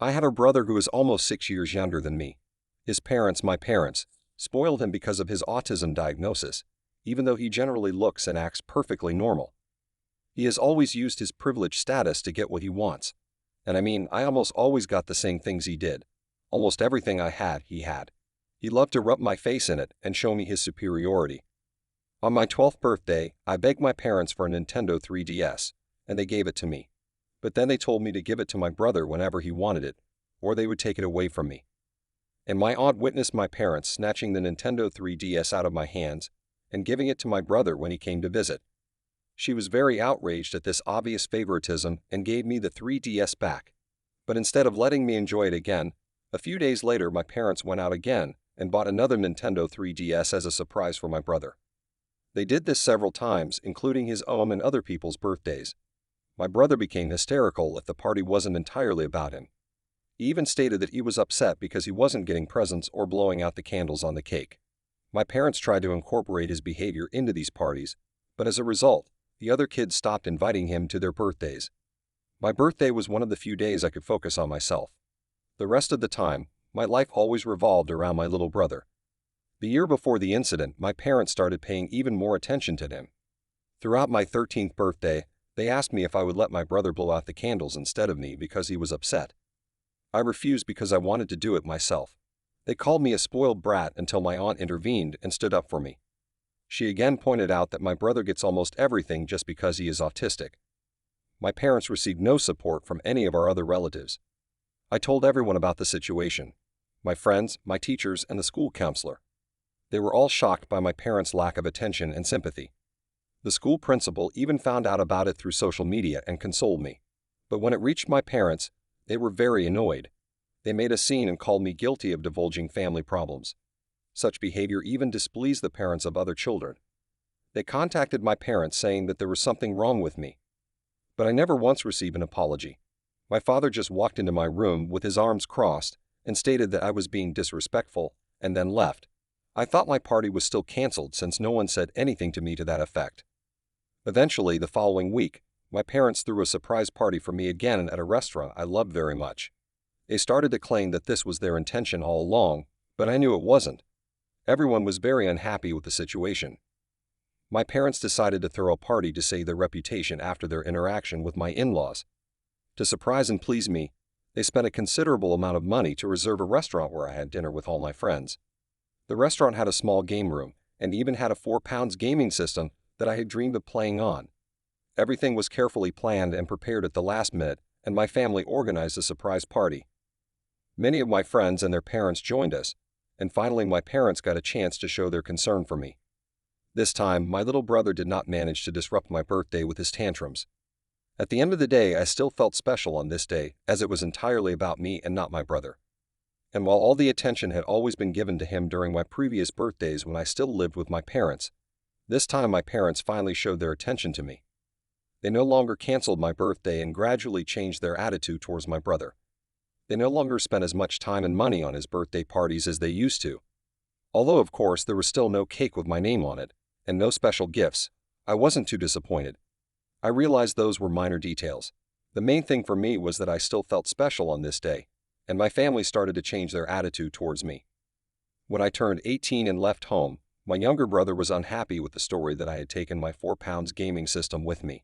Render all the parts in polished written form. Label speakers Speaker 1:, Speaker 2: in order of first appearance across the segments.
Speaker 1: I had a brother who was almost 6 years younger than me. His parents, my parents, spoiled him because of his autism diagnosis, even though he generally looks and acts perfectly normal. He has always used his privileged status to get what he wants. And I mean, I almost always got the same things he did. Almost everything I had, he had. He loved to rub my face in it and show me his superiority. On my 12th birthday, I begged my parents for a Nintendo 3DS, and they gave it to me. But then they told me to give it to my brother whenever he wanted it, or they would take it away from me. And my aunt witnessed my parents snatching the Nintendo 3DS out of my hands and giving it to my brother when he came to visit. She was very outraged at this obvious favoritism and gave me the 3DS back. But instead of letting me enjoy it again, a few days later my parents went out again and bought another Nintendo 3DS as a surprise for my brother. They did this several times, including his own and other people's birthdays. My brother became hysterical if the party wasn't entirely about him. He even stated that he was upset because he wasn't getting presents or blowing out the candles on the cake. My parents tried to incorporate his behavior into these parties, but as a result, the other kids stopped inviting him to their birthdays. My birthday was one of the few days I could focus on myself. The rest of the time, my life always revolved around my little brother. The year before the incident, my parents started paying even more attention to him. Throughout my 13th birthday, they asked me if I would let my brother blow out the candles instead of me because he was upset. I refused because I wanted to do it myself. They called me a spoiled brat until my aunt intervened and stood up for me. She again pointed out that my brother gets almost everything just because he is autistic. My parents received no support from any of our other relatives. I told everyone about the situation: my friends, my teachers, and the school counselor. They were all shocked by my parents' lack of attention and sympathy. The school principal even found out about it through social media and consoled me. But when it reached my parents, they were very annoyed. They made a scene and called me guilty of divulging family problems. Such behavior even displeased the parents of other children. They contacted my parents saying that there was something wrong with me. But I never once received an apology. My father just walked into my room with his arms crossed and stated that I was being disrespectful, and then left. I thought my party was still canceled since no one said anything to me to that effect. Eventually, the following week, my parents threw a surprise party for me again at a restaurant I loved very much. They started to claim that this was their intention all along, but I knew it wasn't. Everyone was very unhappy with the situation. My parents decided to throw a party to save their reputation after their interaction with my in-laws. To surprise and please me, they spent a considerable amount of money to reserve a restaurant where I had dinner with all my friends. The restaurant had a small game room and even had a 4-pounds gaming system that I had dreamed of playing on. Everything was carefully planned and prepared at the last minute, and my family organized a surprise party. Many of my friends and their parents joined us, and finally my parents got a chance to show their concern for me. This time, my little brother did not manage to disrupt my birthday with his tantrums. At the end of the day, I still felt special on this day, as it was entirely about me and not my brother. And while all the attention had always been given to him during my previous birthdays when I still lived with my parents, this time my parents finally showed their attention to me. They no longer canceled my birthday and gradually changed their attitude towards my brother. They no longer spent as much time and money on his birthday parties as they used to. Although, of course, there was still no cake with my name on it, and no special gifts, I wasn't too disappointed. I realized those were minor details. The main thing for me was that I still felt special on this day, and my family started to change their attitude towards me. When I turned 18 and left home, my younger brother was unhappy with the story that I had taken my 4-pounds gaming system with me.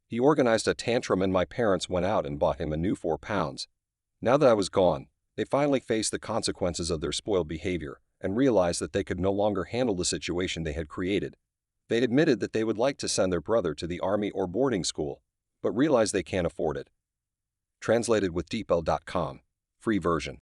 Speaker 1: He organized a tantrum and my parents went out and bought him a new 4-pounds. Now that I was gone, they finally faced the consequences of their spoiled behavior and realized that they could no longer handle the situation they had created. They admitted that they would like to send their brother to the army or boarding school, but realized they can't afford it. Translated with DeepL.com. Free version.